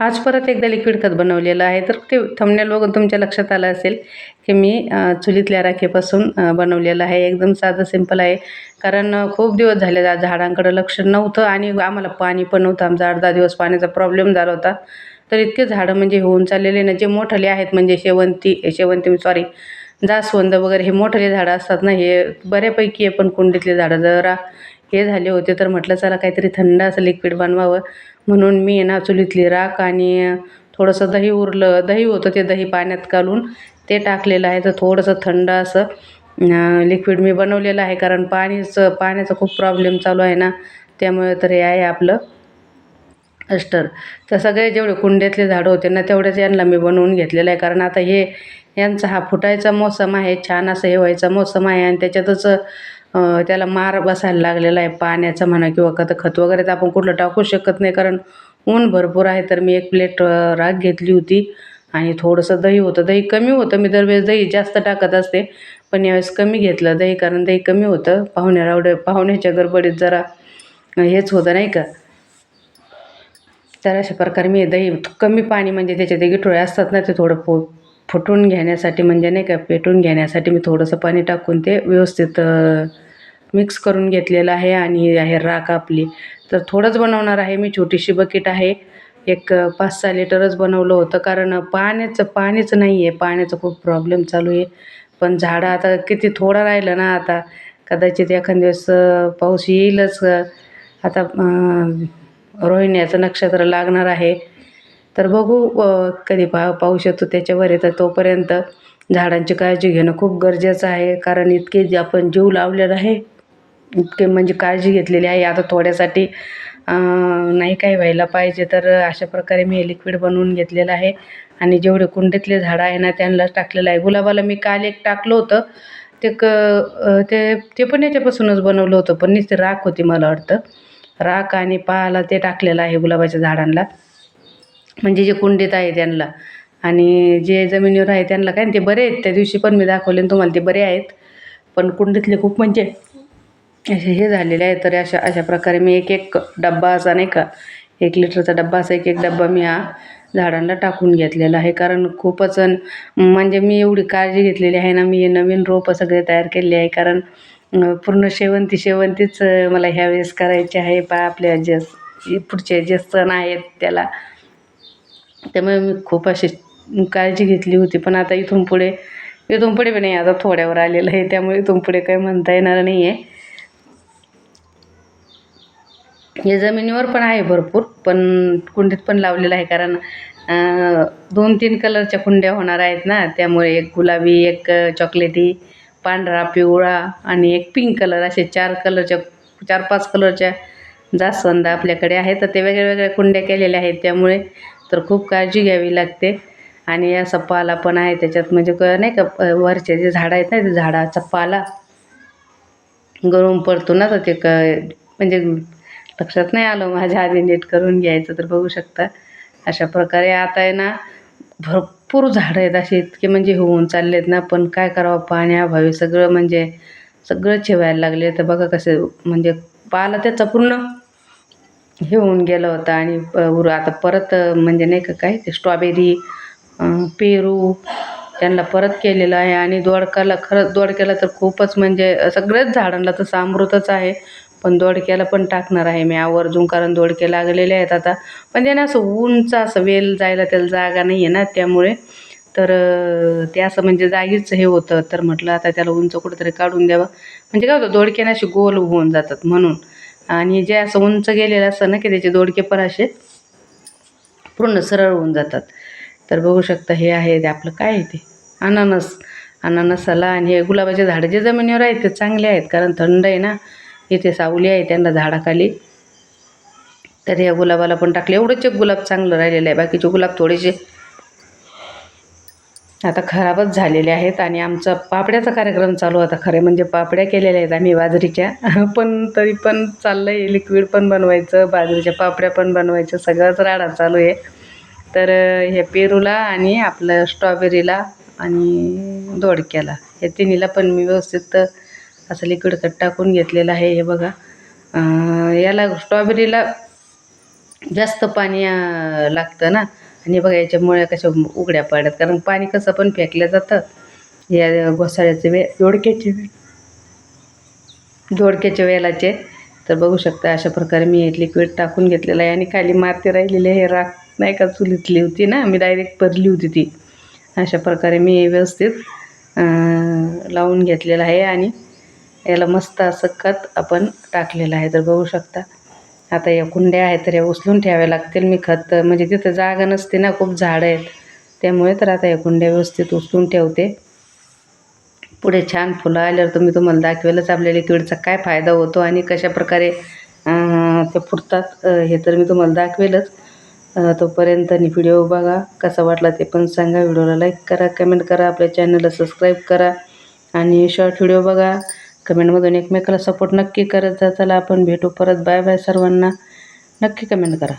आज परत एकदा लिक्विड खत बनवलेलं आहे. तर ते थंबनेल बघून तुमच्या लक्षात आलं असेल की मी चुलीतल्या राखेपासून बनवलेलं आहे. एकदम साधं सिंपल आहे. कारण खूप दिवस झाले झाडांकडे लक्ष नव्हतं आणि आम्हाला पाणी पण नव्हतं. आमचा 8-10 दिवस पाण्याचा प्रॉब्लेम झाला होता. तर इतके झाडं म्हणजे होऊन चाललेले ना, जे मोठाले आहेत म्हणजे शेवंती सॉरी जास्वंद वगैरे हे मोठाले झाडं असतात ना, हे बऱ्यापैकी आहे. पण कुंडीतले झाडं जरा हे झाले होते. तर म्हटलं चला काहीतरी थंड असं लिक्विड बनवावं, म्हणून मी आहे ना चुलीतली राख आणि थोडंसं दही उरलं, दही होतं ते दही पाण्यात घालून ते टाकलेलं आहे. तर थोडंसं थंड असं लिक्विड मी बनवलेलं आहे. कारण पाण्याचा खूप प्रॉब्लेम चालू आहे ना, त्यामुळे तर हे आहे आपलं अस्टर. तर सगळे जेवढे कुंड्यातले झाडं होते ना, तेवढेच यांना मी बनवून घेतलेलं आहे. कारण आता यांचा हा फुटायचा मोसम आहे, छान असं हे व्हायचा मोसम आहे आणि त्याच्यातच त्याला मार बसायला लागलेला आहे पाण्याचा म्हणा किंवा खत वगैरे तर आपण कुठलं टाकू शकत नाही, कारण ऊन भरपूर आहे. तर मी 1 प्लेट राख घेतली होती आणि थोडंसं दही होतं. दही कमी होतं, मी दरवेळेस दही जास्त टाकत असते, पण यावेळेस कमी घेतलं दही, कारण दही कमी होतं. पाहुण्याच्या गडबडीत जरा हेच होतं नाही का. तर अशा प्रकारे मी दही कमी पाणी म्हणजे त्याचे ते गिठोळे असतात ना, ते थोडं फुटून घेण्यासाठी म्हणजे नाही का पेटून घेण्यासाठी मी थोडंसं पाणी टाकून ते व्यवस्थित मिक्स करून घेतलेलं आहे. आणि आहे राख आपली. तर थोडंच बनवणार आहे मी, छोटीशी बकेट आहे. एक 5-6 लिटरच बनवलं होतं, कारण पाणीच नाही आहे. पाण्याचा खूप प्रॉब्लेम चालू आहे. पण झाडं आता किती थोडं राहिलं ना, आता कदाचित एखाद्या दिवस पाऊस येईलच. आता रोहिण्याचं नक्षत्र लागणार आहे. तर बघू कधी पाऊस येतो त्याच्यावर आहे. तर तोपर्यंत झाडांची काळजी घेणं खूप गरजेचं आहे, कारण इतके जे आपण जीव लावलेला आहे, इतके म्हणजे काळजी घेतलेली आहे. आता थोड्यासाठी नाही काही व्हायला पाहिजे. तर अशा प्रकारे मी हे लिक्विड बनवून घेतलेलं आहे आणि जेवढे कुंडीतले झाडं आहे ना त्यांनाच टाकलेलं आहे. गुलाबाला मी काल एक टाकलं होतं, ते पण याच्यापासूनच बनवलं होतं, पण नुसती राख होती मला वाटतं. राख आणि पाला ते टाकलेलं आहे गुलाबाच्या झाडांना, म्हणजे जे कुंडीत आहे त्यांना. आणि जे जमिनीवर आहे त्यांना काय ते बरे आहेत. त्या दिवशी पण मी दाखवले तुम्हाला, ते बरे आहेत. पण कुंडीतले खूप म्हणजे असे हे झालेले आहेत. तर अशा अशा प्रकारे मी एक डब्बा असा नाही का, 1 लिटरचा डब्बा असा एक डब्बा मी हा झाडांना टाकून घेतलेला आहे. कारण खूपच म्हणजे मी एवढी काळजी घेतलेली आहे ना, मी हे नवीन रोपं सगळे तयार केले आहे. कारण पूर्ण शेवंतीच मला ह्यावेळेस करायची आहे. आपल्या पुढचे जे सण आहेत त्याला, त्यामुळे मी खूप अशी काळजी घेतली होती. पण आता इथून पुढे बी नाही, आता थोड्यावर आलेलं आहे, त्यामुळे इथून पुढे काही म्हणता येणार नाही आहे. हे जमिनीवर पण आहे भरपूर, पण कुंडीत पण लावलेलं आहे. कारण 2-3 कलरच्या कुंड्या होणार आहेत ना, त्यामुळे एक गुलाबी, एक चॉकलेटी, पांढरा, पिवळा आणि एक पिंक कलर, असे 4-5 कलरच्या जास्वंद आपल्याकडे आहेत. तर ते वेगळ्या कुंड्या केलेल्या आहेत, त्यामुळे तर खूप काळजी घ्यावी लागते. आणि असा पाला पण आहे त्याच्यात, म्हणजे नाही का वरचे जे झाडं आहेत ना, ते झाडाचा पाला गळून पडतो ना, तर ते म्हणजे लक्षात नाही आलं माझ्या, आधी नीट करून घ्यायचं. तर बघू शकता अशा प्रकारे आता आहे ना, भरपूर झाडं आहेत असे, इतके म्हणजे होऊन चालले आहेत ना. पण काय करावं, पाण्याअभावी सगळं ठेवायला लागले. तर बघा कसे म्हणजे पाला त्याचा पूर्ण हे होऊन गेला होता. आणि आता परत म्हणजे नाही का काय ते स्ट्रॉबेरी, पेरू त्यांना परत केलेलं आहे. आणि दोडक्याला तर खूपच म्हणजे सगळ्याच झाडांना तसं अमृतच आहे, पण दोडक्याला पण टाकणार आहे मी आवर्जून, कारण दोडके लागलेले आहेत आता. पण त्याने असं उंच असं वेल जायला त्याला जागा नाही आहे ना, त्यामुळे तर ते असं म्हणजे जागीच हे होतं. तर म्हटलं आता त्याला उंच कुठेतरी काढून द्यावं, म्हणजे काय होतं दोडक्याने असे गोल होऊन जातात म्हणून. आणि जे असं उंच गेलेलं असतं ना, की त्याचे दोडके पण असे पूर्ण सरळ होऊन जातात. तर बघू शकता हे आहे ते आपलं काय आहे ते अननसाला. आणि हे गुलाबाचे झाडं जे जमिनीवर आहेत ते चांगले आहेत, कारण थंड आहे ना, इथे सावली आहे त्यांना झाडाखाली. तर या गुलाबाला पण टाकले. एवढंच एक गुलाब चांगलं राहिलेलं आहे, बाकीचे गुलाब थोडेसे आता खराबच झालेले आहेत. आणि आमचा पापड्याचा कार्यक्रम चालू होता. खरे म्हणजे पापड्या केलेल्या आहेत आम्ही बाजरीच्या पण तरी पण चाललं आहे, लिक्विड पण बनवायचं, बाजरीच्या पापड्या पण बनवायचं, सगळंच राडा चालू आहे. तर हे पेरूला आणि आपलं स्ट्रॉबेरीला आणि दोडक्याला, हे तिन्हीला पण मी व्यवस्थित असं लिक्विड खत टाकून घेतलेलं आहे. हे बघा, याला स्ट्रॉबेरीला जास्त पाणी लागतं ना. आणि बघा याच्या मुळ्या कशा उघड्या पडतात, कारण पाणी कसं पण फेकलं जातं. या घोसाळ्याचे दोडक्याच्या वेलाचे. तर बघू शकता अशा प्रकारे मी हे लिक्विड टाकून घेतलेलं आहे. आणि खाली माती राहिलेली आहे, राख नाही का चुलीतली होती ना, मी डायरेक्ट भरली होती ती. अशा प्रकारे मी व्यवस्थित लावून घेतलेलं आहे. आणि याला मस्त असं खत आपण टाकलेलं आहे. तर बघू शकता आता या कुंड्या आहेत तर या उचलून ठेवाव्या लागतील. मी खत म्हणजे तिथं जागा नसते ना, खूप झाडं आहेत त्यामुळे. तर आता या कुंड्या व्यवस्थित उचलून ठेवते. पुढे छान फुलं आल्यावर मी तुम्हाला दाखवेलच आपल्या लिक्विडचा काय फायदा होतो आणि कशाप्रकारे ते फुटतात हे तर मी तुम्हाला दाखवेलच. तोपर्यंत व्हिडिओ बघा, कसा वाटला ते पण सांगा. व्हिडिओला लाईक करा, कमेंट करा, आपल्या चॅनलला सबस्क्राईब करा आणि शॉर्ट व्हिडिओ बघा. कमेंटमधून एकमेकाला सपोर्ट नक्की करत जा. चला आपण भेटू परत. बाय बाय सर्वांना. नक्की कमेंट करा.